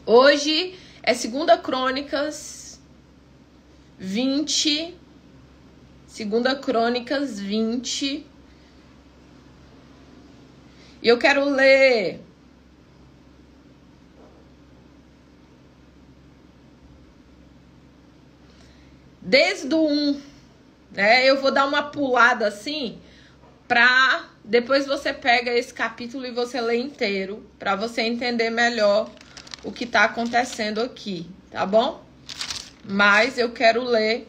Hoje é 2 Crônicas 20. 2 Crônicas 20. E eu quero ler desde o 1, né? Eu vou dar uma pulada assim, pra depois você pega esse capítulo e você lê inteiro, pra você entender melhor o que tá acontecendo aqui, tá bom? Mas eu quero ler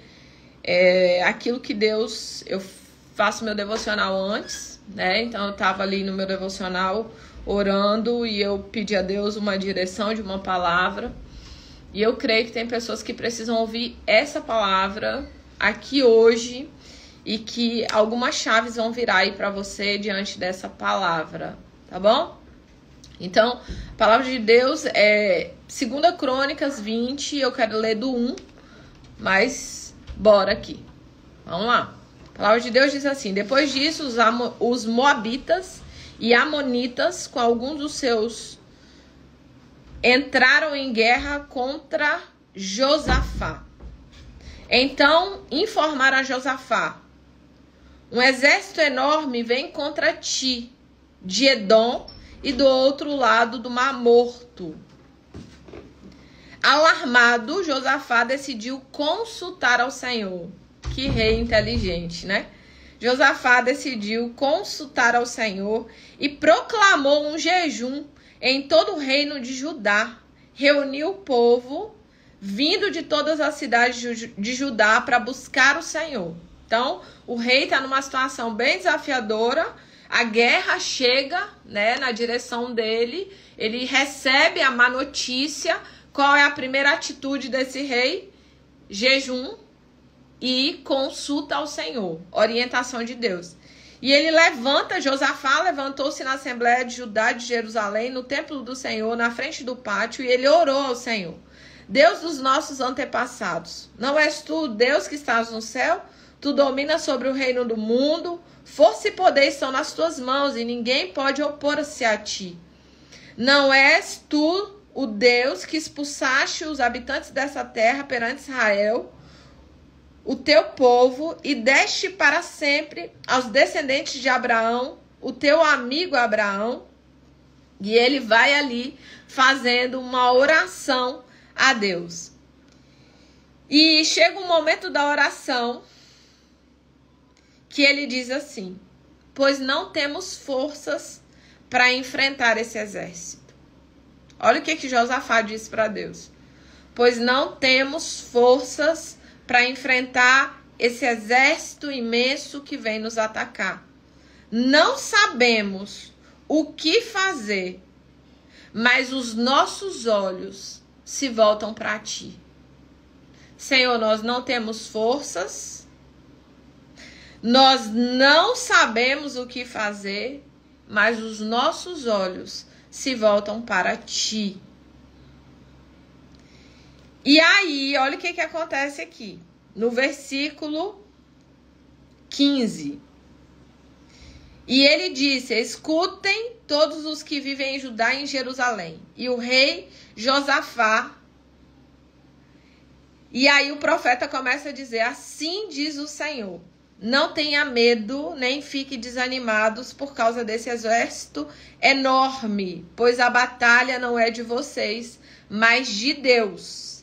aquilo que Deus... Eu faço meu devocional antes, né? Então eu tava ali no meu devocional orando e eu pedi a Deus uma direção de uma palavra. E eu creio que tem pessoas que precisam ouvir essa palavra aqui hoje e que algumas chaves vão virar aí para você diante dessa palavra, tá bom? Então, a palavra de Deus é 2 Crônicas 20, eu quero ler do 1, mas bora aqui. Vamos lá. A palavra de Deus diz assim: depois disso, os moabitas e amonitas, com alguns dos seus, entraram em guerra contra Josafá. Então informaram a Josafá: um exército enorme vem contra ti, de Edom e do outro lado do Mar Morto. Alarmado, Josafá decidiu consultar ao Senhor. Que rei inteligente, né? Josafá decidiu consultar ao Senhor e proclamou um jejum em todo o reino de Judá. Reuniu o povo vindo de todas as cidades de Judá para buscar o Senhor. Então, o rei está numa situação bem desafiadora. A guerra chega, né, na direção dele. Ele recebe a má notícia. Qual é a primeira atitude desse rei? Jejum e consulta ao Senhor. Orientação de Deus. E ele Josafá levantou-se na Assembleia de Judá de Jerusalém, no templo do Senhor, na frente do pátio, e ele orou ao Senhor: Deus dos nossos antepassados, não és tu, Deus que estás no céu? Tu dominas sobre o reino do mundo, força e poder estão nas tuas mãos, e ninguém pode opor-se a ti. Não és tu o Deus que expulsaste os habitantes dessa terra perante Israel, o teu povo, e deste para sempre aos descendentes de Abraão, o teu amigo Abraão. E ele vai ali fazendo uma oração a Deus. E chega um momento da oração que ele diz assim: pois não temos forças para enfrentar esse exército. Olha o que Josafá disse para Deus: pois não temos forças para enfrentar esse exército imenso que vem nos atacar. Não sabemos o que fazer, mas os nossos olhos se voltam para ti. Senhor, nós não temos forças, nós não sabemos o que fazer, mas os nossos olhos se voltam para ti. E aí, olha o que acontece aqui, no versículo 15. E ele disse: escutem todos os que vivem em Judá e em Jerusalém. E o rei Josafá. E aí o profeta começa a dizer: assim diz o Senhor, não tenha medo, nem fique desanimados por causa desse exército enorme, pois a batalha não é de vocês, mas de Deus.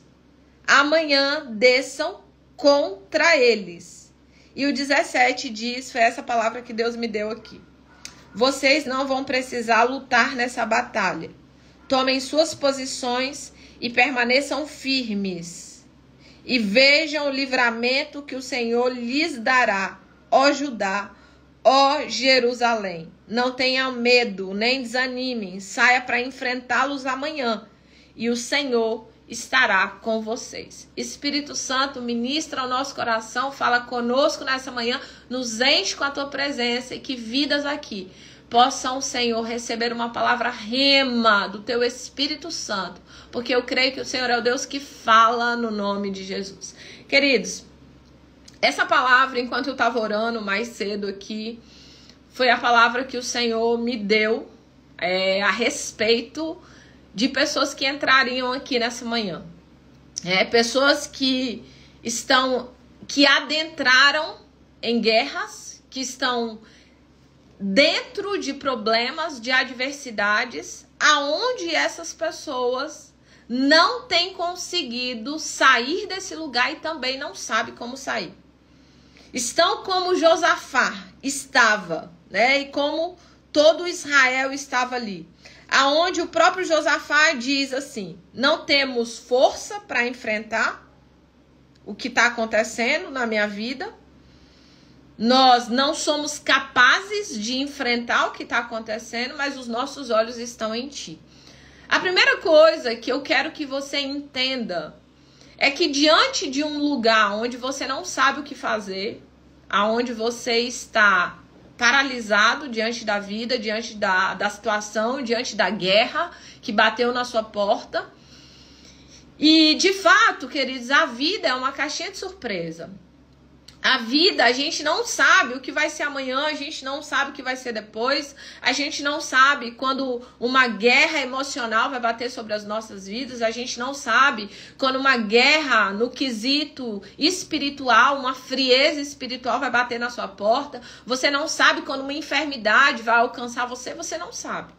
Amanhã desçam contra eles. E o 17 diz, foi essa palavra que Deus me deu aqui: vocês não vão precisar lutar nessa batalha. Tomem suas posições e permaneçam firmes. E vejam o livramento que o Senhor lhes dará, ó Judá, ó Jerusalém. Não tenham medo, nem desanimem. Saia para enfrentá-los amanhã. E o Senhor estará com vocês. Espírito Santo, ministra ao nosso coração, fala conosco nessa manhã, nos enche com a tua presença e que vidas aqui possam, Senhor, receber uma palavra rema do teu Espírito Santo, porque eu creio que o Senhor é o Deus que fala no nome de Jesus. Queridos, essa palavra, enquanto eu estava orando mais cedo aqui, foi a palavra que o Senhor me deu a respeito de pessoas que entrariam aqui nessa manhã. Pessoas que adentraram em guerras, que estão dentro de problemas, de adversidades, aonde essas pessoas não têm conseguido sair desse lugar e também não sabem como sair. Estão como Josafá estava, e como todo Israel estava ali. Aonde o próprio Josafá diz assim: não temos força para enfrentar o que está acontecendo na minha vida. Nós não somos capazes de enfrentar o que está acontecendo, mas os nossos olhos estão em ti. A primeira coisa que eu quero que você entenda é que diante de um lugar onde você não sabe o que fazer, aonde você está paralisado diante da vida, diante da situação, diante da guerra que bateu na sua porta. E, de fato, queridos, a vida é uma caixinha de surpresa. A vida, a gente não sabe o que vai ser amanhã, a gente não sabe o que vai ser depois, a gente não sabe quando uma guerra emocional vai bater sobre as nossas vidas, a gente não sabe quando uma guerra no quesito espiritual, uma frieza espiritual vai bater na sua porta, você não sabe quando uma enfermidade vai alcançar você, você não sabe.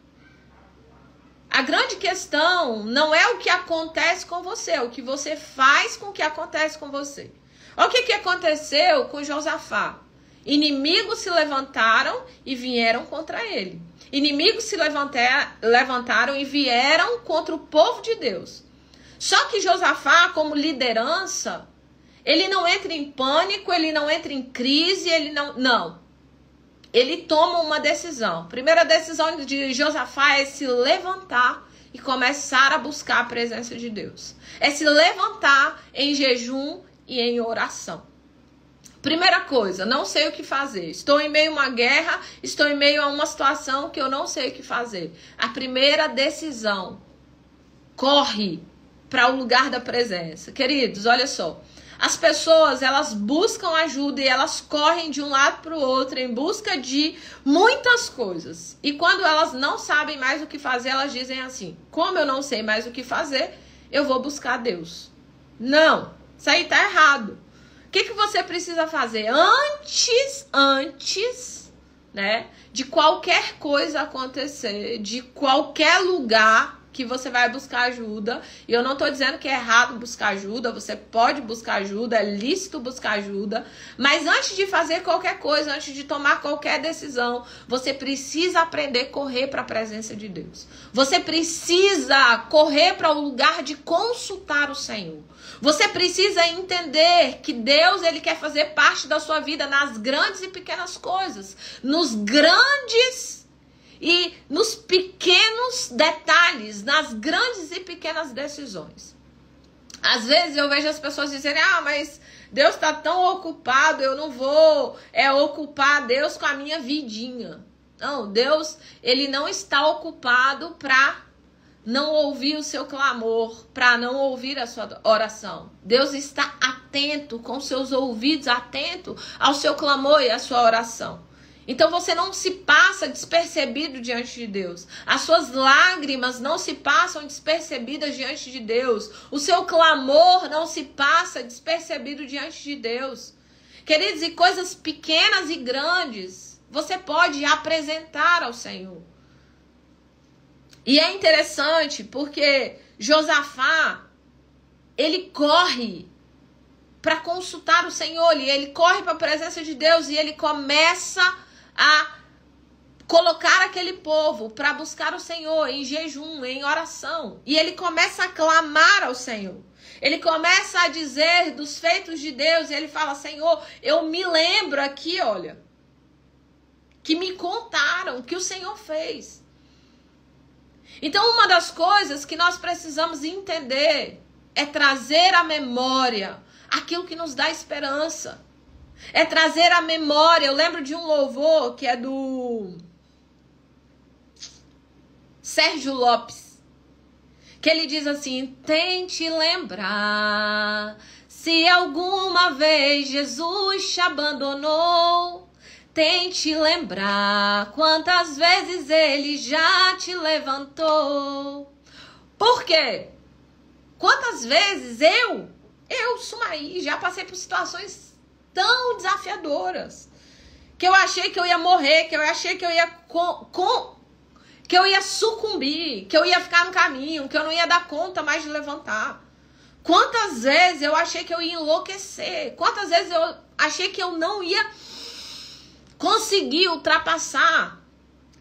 A grande questão não é o que acontece com você, é o que você faz com o que acontece com você. Olha o que aconteceu com Josafá. Inimigos se levantaram e vieram contra ele. Inimigos se levantaram e vieram contra o povo de Deus. Só que Josafá, como liderança, ele não entra em pânico, ele não entra em crise, não. Ele toma uma decisão. A primeira decisão de Josafá é se levantar e começar a buscar a presença de Deus. É se levantar em jejum e em oração. Primeira coisa, não sei o que fazer. Estou em meio a uma guerra, estou em meio a uma situação que eu não sei o que fazer. A primeira decisão, corre para o lugar da presença. Queridos, olha só. As pessoas, elas buscam ajuda e elas correm de um lado para o outro em busca de muitas coisas. E quando elas não sabem mais o que fazer, elas dizem assim: como eu não sei mais o que fazer, eu vou buscar Deus. Não, isso aí tá errado. O que você precisa fazer? Antes, de qualquer coisa acontecer, de qualquer lugar que você vai buscar ajuda, e eu não tô dizendo que é errado buscar ajuda, você pode buscar ajuda, é lícito buscar ajuda, mas antes de fazer qualquer coisa, antes de tomar qualquer decisão, você precisa aprender a correr para a presença de Deus. Você precisa correr para o lugar de consultar o Senhor. Você precisa entender que Deus, ele quer fazer parte da sua vida nas grandes e pequenas coisas, nos grandes e nos pequenos detalhes, nas grandes e pequenas decisões. Às vezes eu vejo as pessoas dizerem: mas Deus está tão ocupado, eu não vou ocupar Deus com a minha vidinha. Não, Deus, ele não está ocupado para não ouvir o seu clamor, para não ouvir a sua oração. Deus está atento, com seus ouvidos atento ao seu clamor e à sua oração. Então você não se passa despercebido diante de Deus. As suas lágrimas não se passam despercebidas diante de Deus. O seu clamor não se passa despercebido diante de Deus. Queridos, e coisas pequenas e grandes você pode apresentar ao Senhor. E é interessante porque Josafá, ele corre para consultar o Senhor, e ele corre para a presença de Deus e ele começa a colocar aquele povo para buscar o Senhor em jejum, em oração. E ele começa a clamar ao Senhor. Ele começa a dizer dos feitos de Deus. E ele fala: Senhor, eu me lembro aqui, olha, que me contaram que o Senhor fez. Então, uma das coisas que nós precisamos entender é trazer à memória aquilo que nos dá esperança. É trazer à memória. Eu lembro de um louvor que é do Sérgio Lopes, que ele diz assim: tente lembrar se alguma vez Jesus te abandonou. Tente lembrar quantas vezes ele já te levantou. Por quê? Quantas vezes eu, Sumaí, já passei por situações tão desafiadoras, que eu achei que eu ia morrer, que eu achei que eu ia que eu ia sucumbir, que eu ia ficar no caminho, que eu não ia dar conta mais de levantar. Quantas vezes eu achei que eu ia enlouquecer? Quantas vezes eu achei que eu não ia conseguir ultrapassar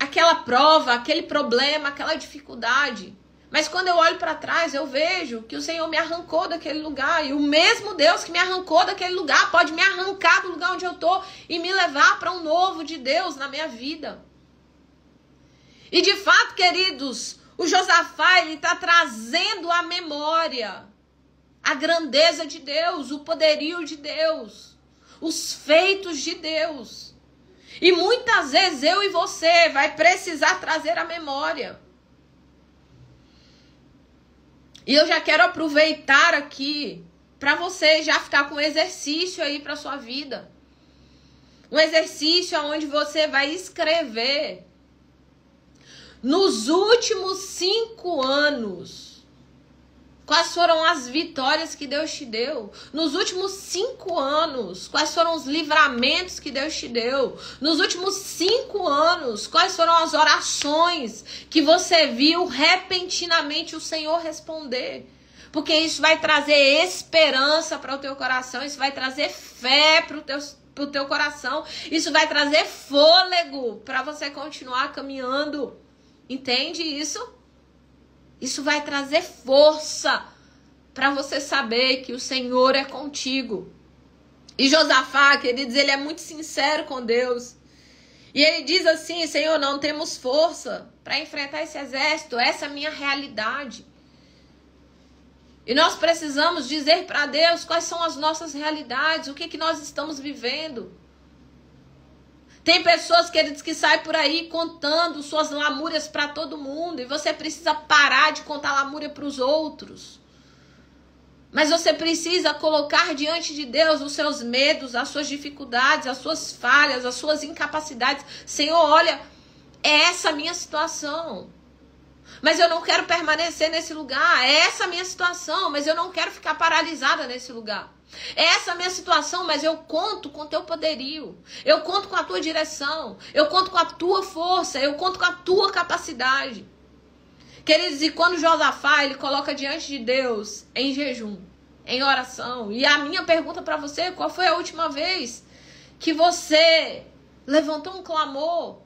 aquela prova, aquele problema, aquela dificuldade? Mas quando eu olho para trás, eu vejo que o Senhor me arrancou daquele lugar. E o mesmo Deus que me arrancou daquele lugar pode me arrancar do lugar onde eu estou e me levar para um novo de Deus na minha vida. E de fato, queridos, o Josafá, ele está trazendo à memória a grandeza de Deus, o poderio de Deus, os feitos de Deus. E muitas vezes eu e você vai precisar trazer à memória. E eu já quero aproveitar aqui para você já ficar com um exercício aí para sua vida. Um exercício onde você vai escrever nos últimos 5 anos quais foram as vitórias que Deus te deu. Nos últimos 5 anos, quais foram os livramentos que Deus te deu. Nos últimos 5 anos, quais foram as orações que você viu repentinamente o Senhor responder. Porque isso vai trazer esperança para o teu coração, isso vai trazer fé para o teu coração, isso vai trazer fôlego para você continuar caminhando. Entende isso? Isso vai trazer força para você saber que o Senhor é contigo. E Josafá, queridos, ele é muito sincero com Deus. E ele diz assim: Senhor, não temos força para enfrentar esse exército, essa é a minha realidade. E nós precisamos dizer para Deus quais são as nossas realidades, o que nós estamos vivendo. Tem pessoas, queridos, que saem por aí contando suas lamúrias para todo mundo. E você precisa parar de contar lamúria para os outros. Mas você precisa colocar diante de Deus os seus medos, as suas dificuldades, as suas falhas, as suas incapacidades. Senhor, olha, é essa a minha situação. Mas eu não quero permanecer nesse lugar. É essa a minha situação, mas eu não quero ficar paralisada nesse lugar. É essa a minha situação, mas eu conto com o teu poderio. Eu conto com a tua direção. Eu conto com a tua força. Eu conto com a tua capacidade. Queridos, e quando Josafá, ele coloca diante de Deus em jejum, em oração. E a minha pergunta para você: qual foi a última vez que você levantou um clamor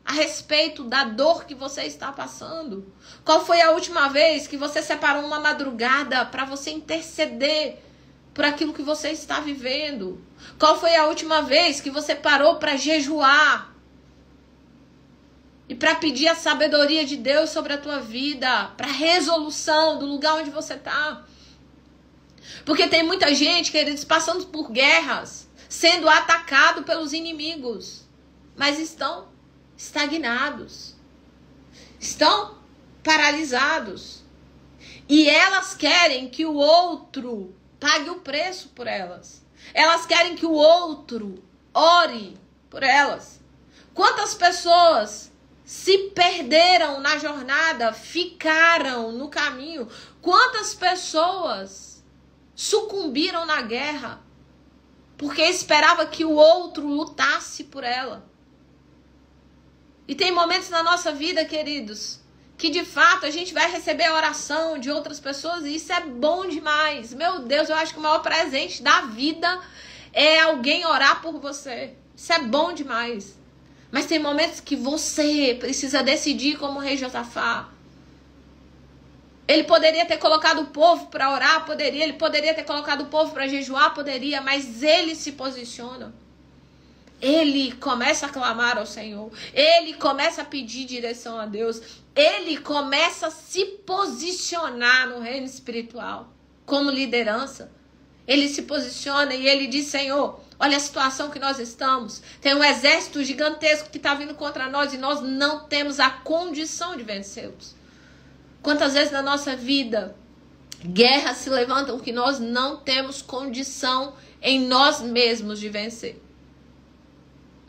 a respeito da dor que você está passando? Qual foi a última vez que você separou uma madrugada para você interceder por aquilo que você está vivendo? Qual foi a última vez que você parou para jejuar e para pedir a sabedoria de Deus sobre a tua vida, para resolução do lugar onde você está? Porque tem muita gente, queridos, passando por guerras, sendo atacado pelos inimigos, mas estão estagnados, estão paralisados, e elas querem que o outro pague o preço por elas. Elas querem que o outro ore por elas. Quantas pessoas se perderam na jornada, ficaram no caminho? Quantas pessoas sucumbiram na guerra porque esperava que o outro lutasse por ela? E tem momentos na nossa vida, queridos, que de fato a gente vai receber a oração de outras pessoas e isso é bom demais. Meu Deus, eu acho que o maior presente da vida é alguém orar por você. Isso é bom demais. Mas tem momentos que você precisa decidir como o rei Josafá. Ele poderia ter colocado o povo para orar, poderia. Ele poderia ter colocado o povo para jejuar, poderia. Mas ele se posiciona. Ele começa a clamar ao Senhor. Ele começa a pedir direção a Deus. Ele começa a se posicionar no reino espiritual como liderança. Ele se posiciona e ele diz: Senhor, olha a situação que nós estamos. Tem um exército gigantesco que está vindo contra nós e nós não temos a condição de vencê-los. Quantas vezes na nossa vida guerras se levantam que nós não temos condição em nós mesmos de vencer.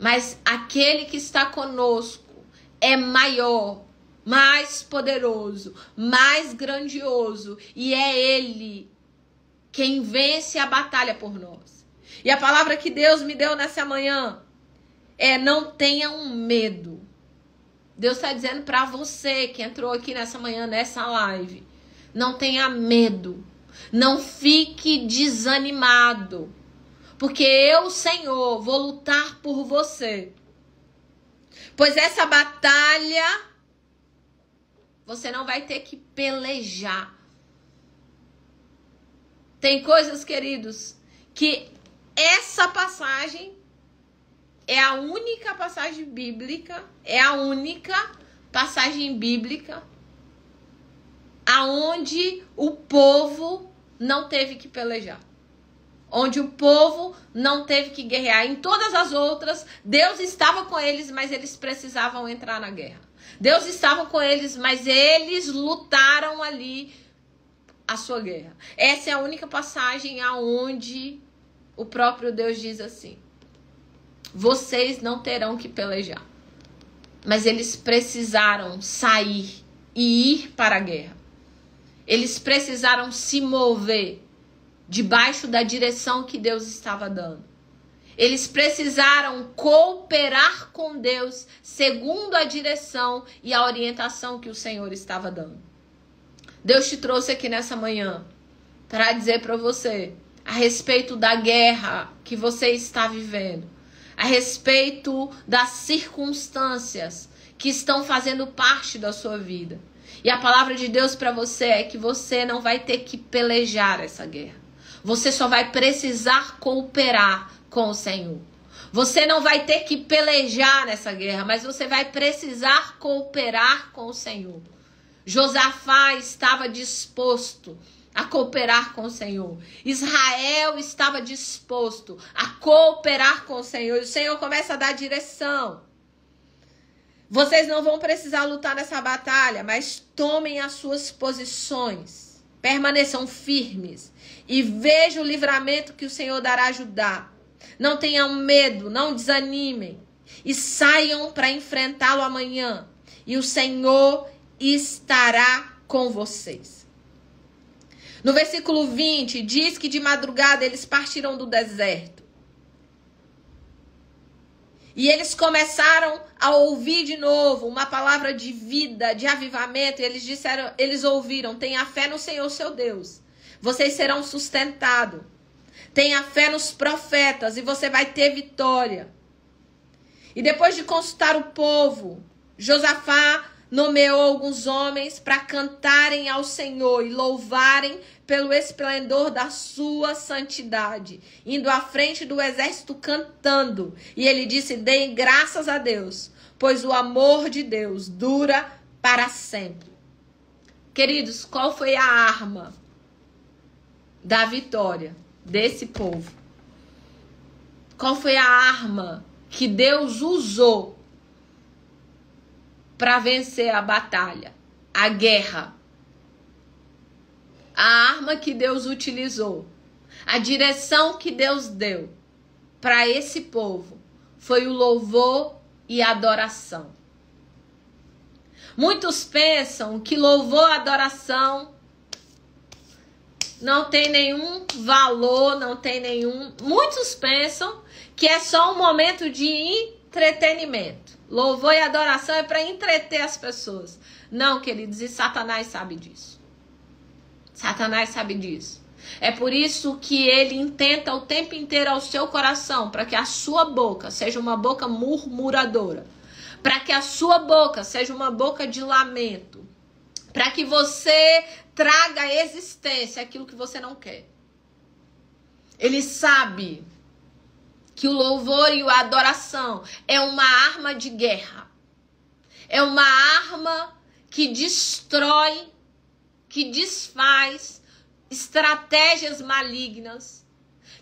Mas aquele que está conosco é maior mais poderoso, mais grandioso, e é Ele quem vence a batalha por nós. E a palavra que Deus me deu nessa manhã é: não tenham medo. Deus está dizendo para você que entrou aqui nessa manhã, nessa live, não tenha medo, não fique desanimado, porque eu, Senhor, vou lutar por você. Pois essa batalha você não vai ter que pelejar. Tem coisas, queridos, que essa passagem é a única passagem bíblica, aonde o povo não teve que pelejar. Onde o povo não teve que guerrear. Em todas as outras, Deus estava com eles, mas eles precisavam entrar na guerra. Deus estava com eles, mas eles lutaram ali a sua guerra. Essa é a única passagem aonde o próprio Deus diz assim: vocês não terão que pelejar. Mas eles precisaram sair e ir para a guerra. Eles precisaram se mover debaixo da direção que Deus estava dando. Eles precisaram cooperar com Deus segundo a direção e a orientação que o Senhor estava dando. Deus te trouxe aqui nessa manhã para dizer para você a respeito da guerra que você está vivendo, a respeito das circunstâncias que estão fazendo parte da sua vida. E a palavra de Deus para você é que você não vai ter que pelejar essa guerra. Você só vai precisar cooperar com o Senhor. Você não vai ter que pelejar nessa guerra, mas você vai precisar cooperar com o Senhor. Josafá estava disposto a cooperar com o Senhor. Israel estava disposto a cooperar com o Senhor. E o Senhor começa a dar direção. Vocês não vão precisar lutar nessa batalha, mas tomem as suas posições. Permaneçam firmes e vejam o livramento que o Senhor dará a Judá. Não tenham medo, não desanimem e saiam para enfrentá-lo amanhã. E o Senhor estará com vocês. No versículo 20, diz que de madrugada eles partiram do deserto. E eles começaram a ouvir de novo uma palavra de vida, de avivamento. E eles ouviram: tenha fé no Senhor seu Deus. Vocês serão sustentados. Tenha fé nos profetas e você vai ter vitória. E depois de consultar o povo, Josafá nomeou alguns homens para cantarem ao Senhor e louvarem pelo esplendor da sua santidade, indo à frente do exército cantando. E ele disse: deem graças a Deus, pois o amor de Deus dura para sempre. Queridos, qual foi a arma da vitória desse povo? Qual foi a arma que Deus usou para vencer a batalha, a guerra? A arma que Deus utilizou, a direção que Deus deu para esse povo foi o louvor e a adoração. Muitos pensam que louvor e adoração não tem nenhum valor, não tem nenhum... Muitos pensam que é só um momento de entretenimento. Louvor e adoração é para entreter as pessoas. Não, queridos, e Satanás sabe disso. Satanás sabe disso. É por isso que ele intenta o tempo inteiro ao seu coração, para que a sua boca seja uma boca murmuradora, para que a sua boca seja uma boca de lamento, para que você traga à existência aquilo que você não quer. Ele sabe que o louvor e a adoração é uma arma de guerra. É uma arma que destrói, que desfaz estratégias malignas.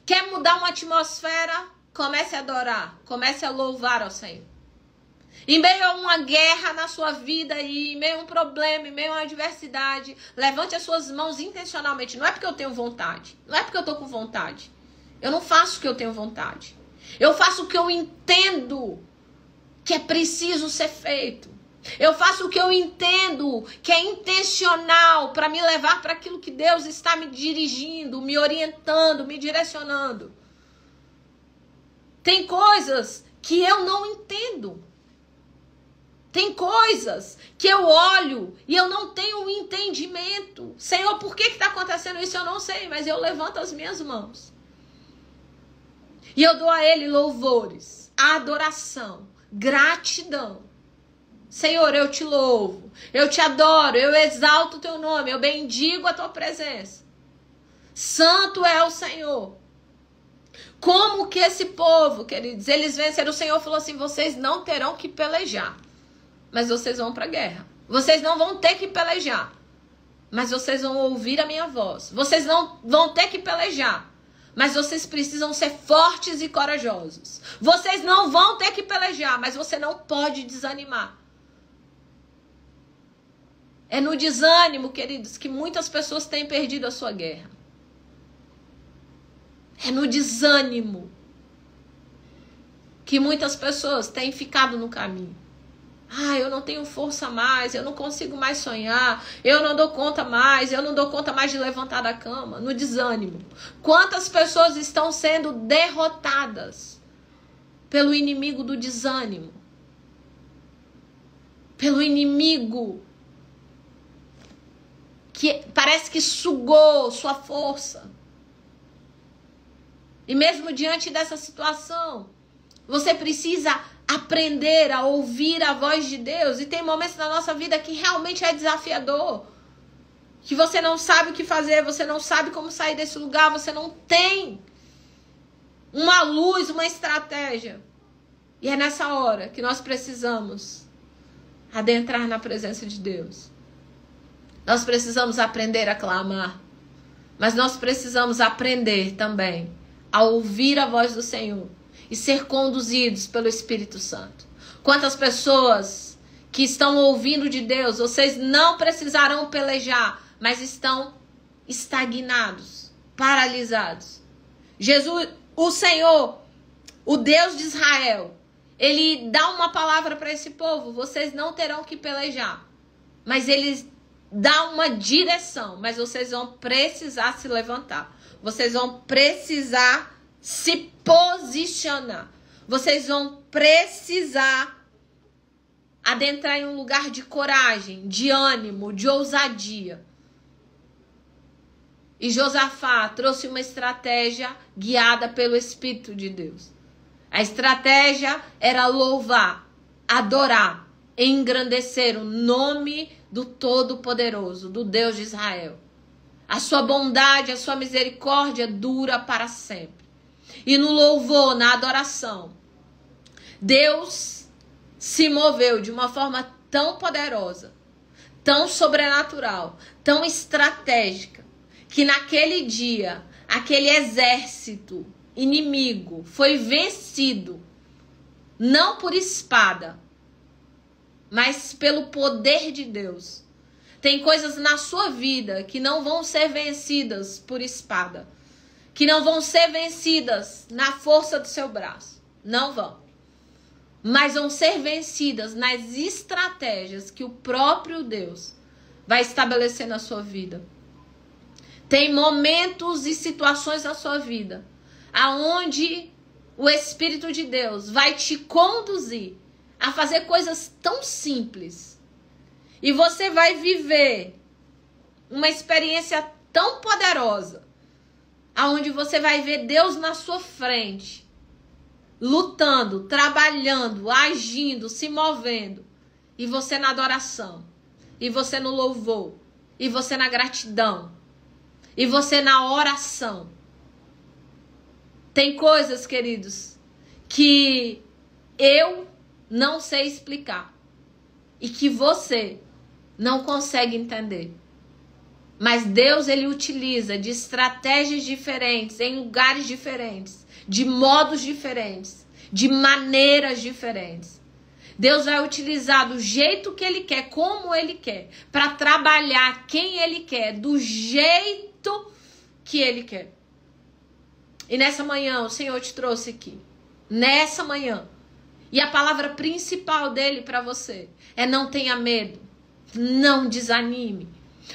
Quer mudar uma atmosfera? Comece a adorar, comece a louvar ao Senhor. Em meio a uma guerra na sua vida aí, em meio a um problema, em meio a uma adversidade, levante as suas mãos intencionalmente. Não é porque eu tenho vontade, não é porque eu tô com vontade. Eu não faço o que eu tenho vontade. Eu faço o que eu entendo que é preciso ser feito. Eu faço o que eu entendo, que é intencional, para me levar para aquilo que Deus está me dirigindo, me orientando, me direcionando. Tem coisas que eu não entendo. Tem coisas que eu olho e eu não tenho um entendimento. Senhor, por que está acontecendo isso? Eu não sei, mas eu levanto as minhas mãos. E eu dou a Ele louvores, adoração, gratidão. Senhor, eu te louvo, eu te adoro, eu exalto o teu nome, eu bendigo a tua presença. Santo é o Senhor. Como que esse povo, queridos, eles venceram? O Senhor falou assim, vocês não terão que pelejar, mas vocês vão para a guerra. Vocês não vão ter que pelejar, mas vocês vão ouvir a minha voz. Vocês não vão ter que pelejar, mas vocês precisam ser fortes e corajosos. Vocês não vão ter que pelejar, mas você não pode desanimar. É no desânimo, queridos, que muitas pessoas têm perdido a sua guerra. É no desânimo que muitas pessoas têm ficado no caminho. Eu não tenho força mais, eu não consigo mais sonhar, eu não dou conta mais, eu não dou conta mais de levantar da cama. No desânimo. Quantas pessoas estão sendo derrotadas pelo inimigo do desânimo? Pelo inimigo que parece que sugou sua força. E mesmo diante dessa situação, você precisa aprender a ouvir a voz de Deus. E tem momentos na nossa vida que realmente é desafiador. Que você não sabe o que fazer, você não sabe como sair desse lugar, você não tem uma luz, uma estratégia. E é nessa hora que nós precisamos adentrar na presença de Deus. Nós precisamos aprender a clamar. Mas nós precisamos aprender também a ouvir a voz do Senhor e ser conduzidos pelo Espírito Santo. Quantas pessoas que estão ouvindo de Deus, vocês não precisarão pelejar, mas estão estagnados, paralisados. Jesus, o Senhor, o Deus de Israel, Ele dá uma palavra para esse povo, vocês não terão que pelejar, mas Ele dá uma direção, mas vocês vão precisar se levantar. Vocês vão precisar se posicionar. Vocês vão precisar adentrar em um lugar de coragem, de ânimo, de ousadia. E Josafá trouxe uma estratégia guiada pelo Espírito de Deus. A estratégia era louvar, adorar, engrandecer o nome do Todo-Poderoso, do Deus de Israel. A sua bondade, a sua misericórdia dura para sempre. E no louvor, na adoração, Deus se moveu de uma forma tão poderosa, tão sobrenatural, tão estratégica, que naquele dia, aquele exército inimigo foi vencido, não por espada, mas pelo poder de Deus. Tem coisas na sua vida que não vão ser vencidas por espada, que não vão ser vencidas na força do seu braço. Não vão. Mas vão ser vencidas nas estratégias que o próprio Deus vai estabelecer na sua vida. Tem momentos e situações na sua vida aonde o Espírito de Deus vai te conduzir a fazer coisas tão simples. E você vai viver uma experiência tão poderosa, aonde você vai ver Deus na sua frente, lutando, trabalhando, agindo, se movendo. E você na adoração, e você no louvor, e você na gratidão, e você na oração. Tem coisas, queridos, que eu não sei explicar e que você não consegue entender. Mas Deus, Ele utiliza de estratégias diferentes, em lugares diferentes, de modos diferentes, de maneiras diferentes. Deus vai utilizar do jeito que Ele quer, como Ele quer, para trabalhar quem Ele quer, do jeito que Ele quer. E nessa manhã o Senhor te trouxe aqui, nessa manhã, E a palavra principal dele para você é: não tenha medo, não desanime.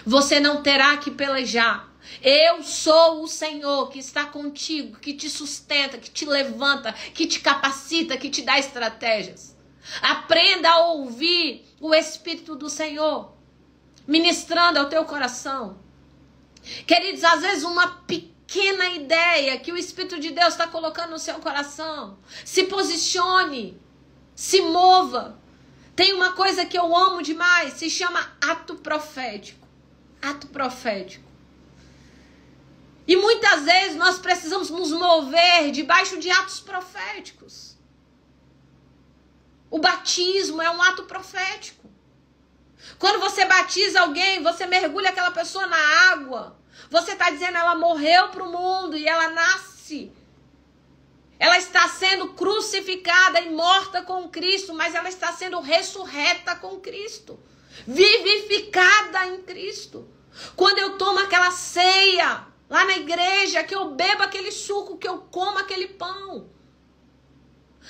Você não terá que pelejar. Eu sou o Senhor que está contigo, que te sustenta, que te levanta, que te capacita, que te dá estratégias. Aprenda a ouvir o Espírito do Senhor ministrando ao teu coração. Queridos, às vezes uma pequena ideia que o Espírito de Deus está colocando no seu coração, se posicione, se mova. Tem uma coisa que eu amo demais, se chama ato profético. Ato profético. E muitas vezes nós precisamos nos mover debaixo de atos proféticos. O batismo é um ato profético. Quando você batiza alguém, você mergulha aquela pessoa na água. Você está dizendo: ela morreu para o mundo e ela nasce. Ela está sendo crucificada e morta com Cristo, mas ela está sendo ressurreta com Cristo. Vivificada em Cristo. Quando eu tomo aquela ceia lá na igreja, que eu bebo aquele suco, que eu como aquele pão,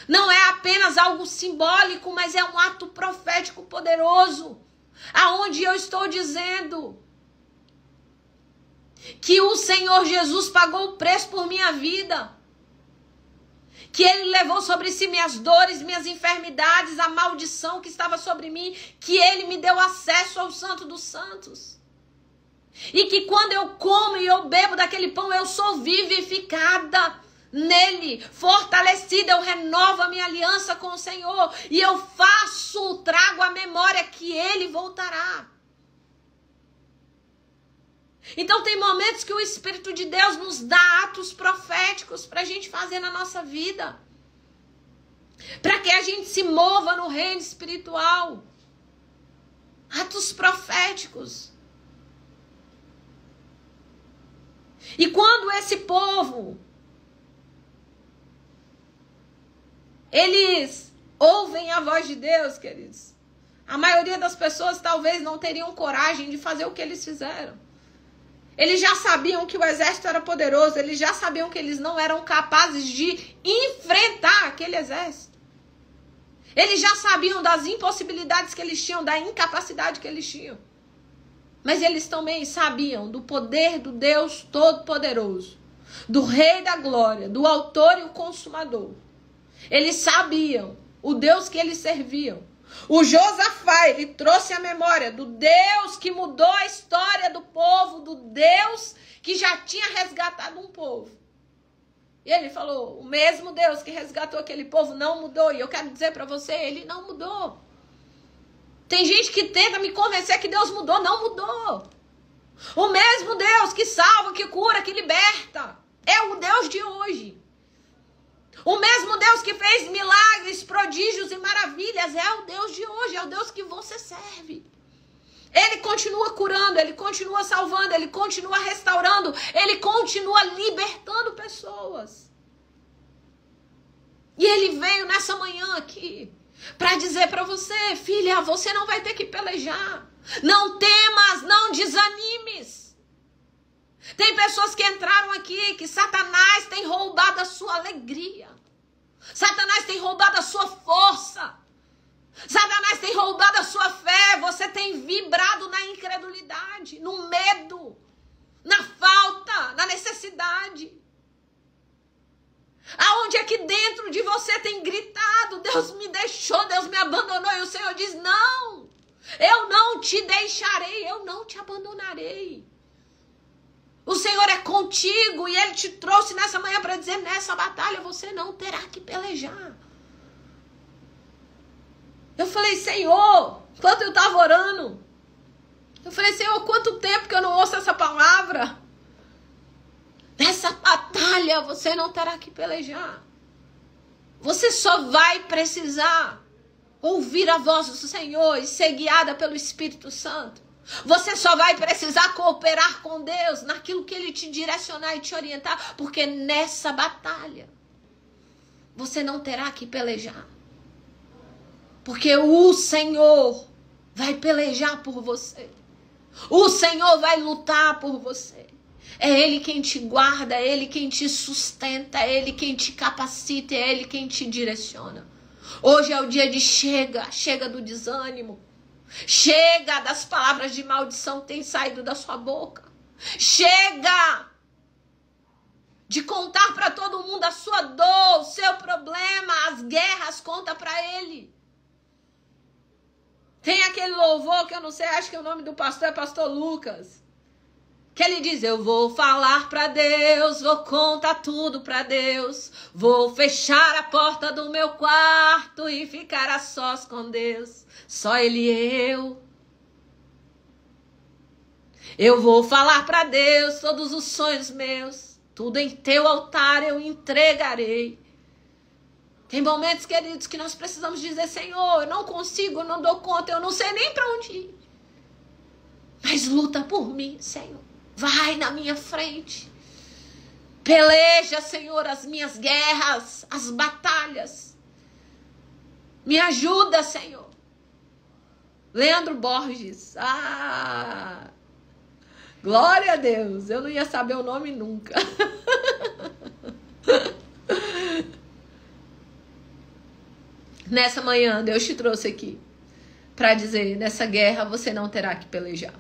não é apenas algo simbólico, mas é um ato profético poderoso, aonde eu estou dizendo que o Senhor Jesus pagou o preço por minha vida, que Ele levou sobre si minhas dores, minhas enfermidades, a maldição que estava sobre mim, que Ele me deu acesso ao Santo dos Santos. E que quando eu como e eu bebo daquele pão, eu sou vivificada nele, fortalecida, eu renovo a minha aliança com o Senhor. E eu trago à memória que Ele voltará. Então tem momentos que o Espírito de Deus nos dá atos proféticos para a gente fazer na nossa vida. Para que a gente se mova no reino espiritual. Atos proféticos. E quando esse povo, eles ouvem a voz de Deus, queridos, a maioria das pessoas talvez não teriam coragem de fazer o que eles fizeram. Eles já sabiam que o exército era poderoso, eles já sabiam que eles não eram capazes de enfrentar aquele exército. Eles já sabiam das impossibilidades que eles tinham, da incapacidade que eles tinham. Mas eles também sabiam do poder do Deus Todo-Poderoso, do Rei da Glória, do Autor e o Consumador. Eles sabiam o Deus que eles serviam. O Josafá, ele trouxe a memória do Deus que mudou a história do povo, do Deus que já tinha resgatado um povo. E ele falou: o mesmo Deus que resgatou aquele povo não mudou. E eu quero dizer para você, Ele não mudou. Tem gente que tenta me convencer que Deus mudou. Não mudou. O mesmo Deus que salva, que cura, que liberta, é o Deus de hoje. O mesmo Deus que fez milagres, prodígios e maravilhas é o Deus de hoje. É o Deus que você serve. Ele continua curando, Ele continua salvando, Ele continua restaurando, Ele continua libertando pessoas. E Ele veio nessa manhã aqui para dizer para você: filha, você não vai ter que pelejar. Não temas, não desanimes. Tem pessoas que entraram aqui que Satanás tem roubado a sua alegria. Satanás tem roubado a sua força. Satanás tem roubado a sua fé. Você tem vibrado na incredulidade, no medo, na falta, na necessidade. Aonde é que dentro de você tem gritado: Deus me deixou, Deus me abandonou. E o Senhor diz: não, eu não te deixarei, eu não te abandonarei. O Senhor é contigo e Ele te trouxe nessa manhã para dizer: nessa batalha você não terá que pelejar. Eu falei: Senhor, enquanto eu estava orando, eu falei: Senhor, quanto tempo que eu não ouço essa palavra? Nessa batalha você não terá que pelejar. Você só vai precisar ouvir a voz do Senhor e ser guiada pelo Espírito Santo. Você só vai precisar cooperar com Deus naquilo que Ele te direcionar e te orientar, porque nessa batalha você não terá que pelejar. Porque o Senhor vai pelejar por você. O Senhor vai lutar por você. É Ele quem te guarda, é Ele quem te sustenta, é Ele quem te capacita, é Ele quem te direciona. Hoje é o dia de chega do desânimo. Chega das palavras de maldição que têm saído da sua boca. Chega de contar para todo mundo a sua dor, o seu problema, as guerras, conta para ele. Tem aquele louvor que eu não sei, acho que o nome do pastor é Pastor Lucas, que ele diz: eu vou falar para Deus, vou contar tudo para Deus, vou fechar a porta do meu quarto e ficar a sós com Deus, só Ele e eu. Eu vou falar para Deus todos os sonhos meus, tudo em teu altar eu entregarei. Tem momentos, queridos, que nós precisamos dizer: Senhor, eu não consigo, eu não dou conta, eu não sei nem para onde ir. Mas luta por mim, Senhor. Vai na minha frente. Peleja, Senhor, as minhas guerras, as batalhas. Me ajuda, Senhor. Leandro Borges. Glória a Deus. Eu não ia saber o nome nunca. Nessa manhã, Deus te trouxe aqui para dizer: nessa guerra você não terá que pelejar.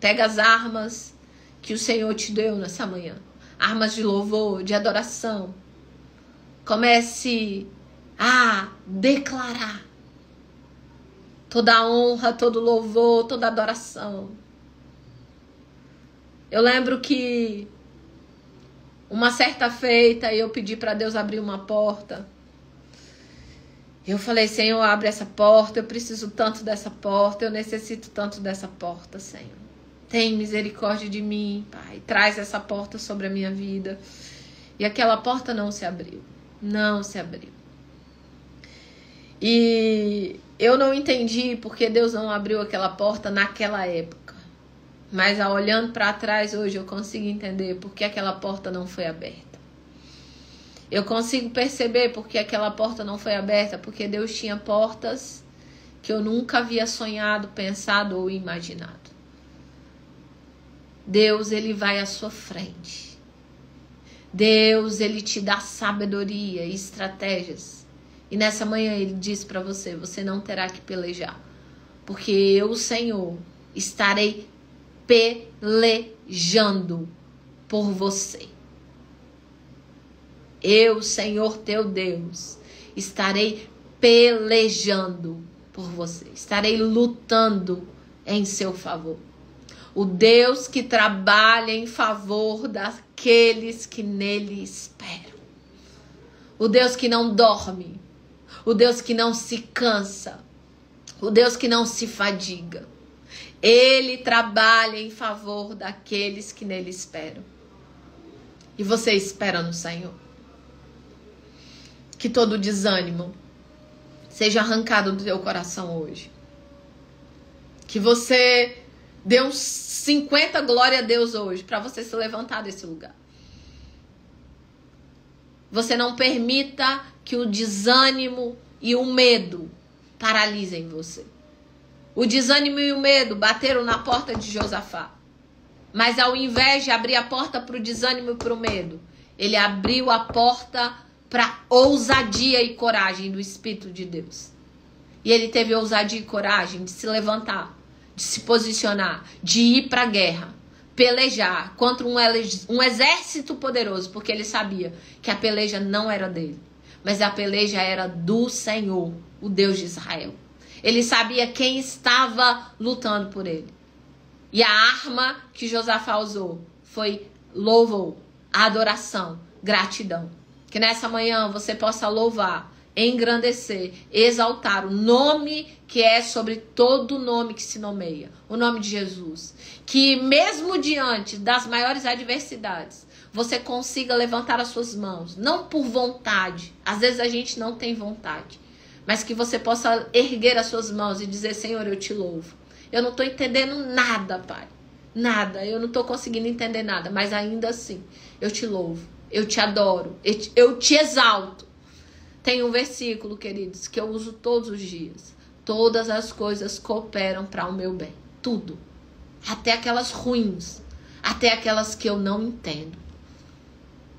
Pega as armas que o Senhor te deu nessa manhã. Armas de louvor, de adoração. Comece a declarar toda a honra, todo louvor, toda adoração. Eu lembro que uma certa feita eu pedi para Deus abrir uma porta. Eu falei: Senhor, abre essa porta, eu preciso tanto dessa porta, eu necessito tanto dessa porta, Senhor. Tem misericórdia de mim, Pai. Traz essa porta sobre a minha vida. E aquela porta não se abriu. Não se abriu. E eu não entendi porque Deus não abriu aquela porta naquela época. Mas olhando para trás hoje eu consigo entender porque aquela porta não foi aberta. Eu consigo perceber porque aquela porta não foi aberta. Porque Deus tinha portas que eu nunca havia sonhado, pensado ou imaginado. Deus, Ele vai à sua frente. Deus, Ele te dá sabedoria e estratégias. E nessa manhã Ele diz para você: você não terá que pelejar. Porque eu, Senhor, estarei pelejando por você. Eu, Senhor teu Deus, estarei pelejando por você. Estarei lutando em seu favor. O Deus que trabalha em favor daqueles que nele esperam. O Deus que não dorme. O Deus que não se cansa. O Deus que não se fadiga. Ele trabalha em favor daqueles que nele esperam. E você espera no Senhor. Que todo desânimo seja arrancado do teu coração hoje. Que você dê uns 50 glória a Deus hoje para você se levantar desse lugar. Você não permita que o desânimo e o medo paralisem você. O desânimo e o medo bateram na porta de Josafá. Mas ao invés de abrir a porta para o desânimo e para o medo, ele abriu a porta para ousadia e coragem do Espírito de Deus. E ele teve ousadia e coragem de se levantar, de se posicionar, de ir para a guerra, pelejar contra um exército poderoso, porque ele sabia que a peleja não era dele, mas a peleja era do Senhor, o Deus de Israel. Ele sabia quem estava lutando por ele. E a arma que Josafá usou foi louvor, adoração, gratidão. Que nessa manhã você possa louvar, engrandecer, exaltar o nome que é sobre todo nome que se nomeia, o nome de Jesus. Que mesmo diante das maiores adversidades, você consiga levantar as suas mãos, não por vontade, às vezes a gente não tem vontade, mas que você possa erguer as suas mãos e dizer: Senhor, eu te louvo. Eu não estou entendendo nada, Pai, nada, eu não estou conseguindo entender nada, mas ainda assim, eu te louvo, eu te adoro, eu te exalto. Tem um versículo, queridos, que eu uso todos os dias. Todas as coisas cooperam para o meu bem. Tudo. Até aquelas ruins. Até aquelas que eu não entendo.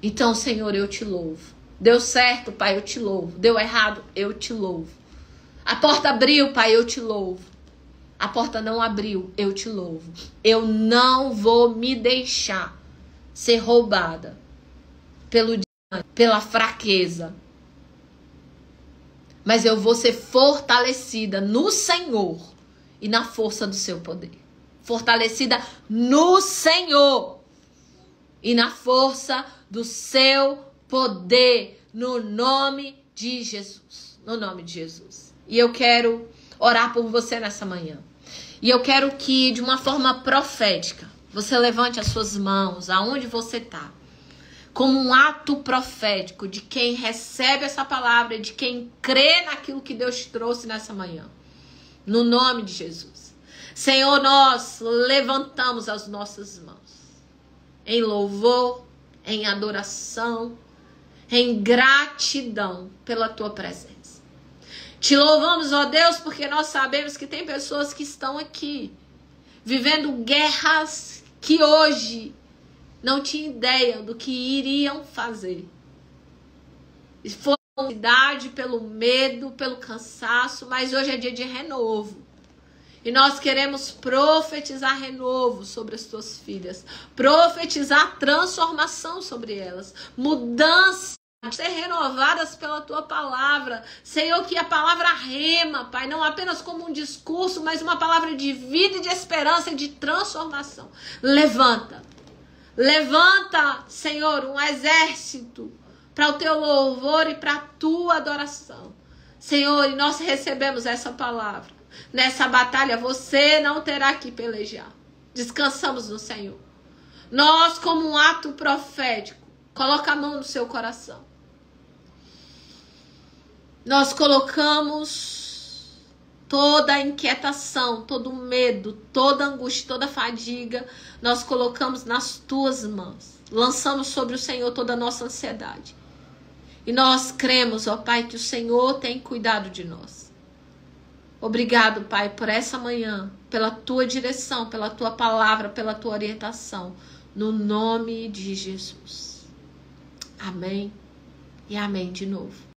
Então, Senhor, eu te louvo. Deu certo, Pai, eu te louvo. Deu errado, eu te louvo. A porta abriu, Pai, eu te louvo. A porta não abriu, eu te louvo. Eu não vou me deixar ser roubada pela fraqueza. Mas eu vou ser fortalecida no Senhor e na força do seu poder. Fortalecida no Senhor e na força do seu poder, no nome de Jesus. No nome de Jesus. E eu quero orar por você nessa manhã. E eu quero que, de uma forma profética, você levante as suas mãos aonde você está. Como um ato profético de quem recebe essa palavra, de quem crê naquilo que Deus trouxe nessa manhã. No nome de Jesus. Senhor, nós levantamos as nossas mãos. Em louvor, em adoração, em gratidão pela tua presença. Te louvamos, ó Deus, porque nós sabemos que tem pessoas que estão aqui vivendo guerras que hoje não tinham ideia do que iriam fazer. Foi pela ansiedade, pelo medo, pelo cansaço, mas hoje é dia de renovo. E nós queremos profetizar renovo sobre as tuas filhas, profetizar transformação sobre elas, mudança, ser renovadas pela tua palavra. Senhor, que a palavra rema, Pai, não apenas como um discurso, mas uma palavra de vida e de esperança e de transformação. Levanta, Senhor, um exército para o teu louvor e para a tua adoração. Senhor, e nós recebemos essa palavra. Nessa batalha você não terá que pelejar. Descansamos no Senhor. Nós, como um ato profético, coloca a mão no seu coração. Nós colocamos toda a inquietação, todo o medo, toda a angústia, toda a fadiga, nós colocamos nas tuas mãos. Lançamos sobre o Senhor toda a nossa ansiedade. E nós cremos, ó Pai, que o Senhor tem cuidado de nós. Obrigado, Pai, por essa manhã, pela tua direção, pela tua palavra, pela tua orientação. No nome de Jesus. Amém e amém de novo.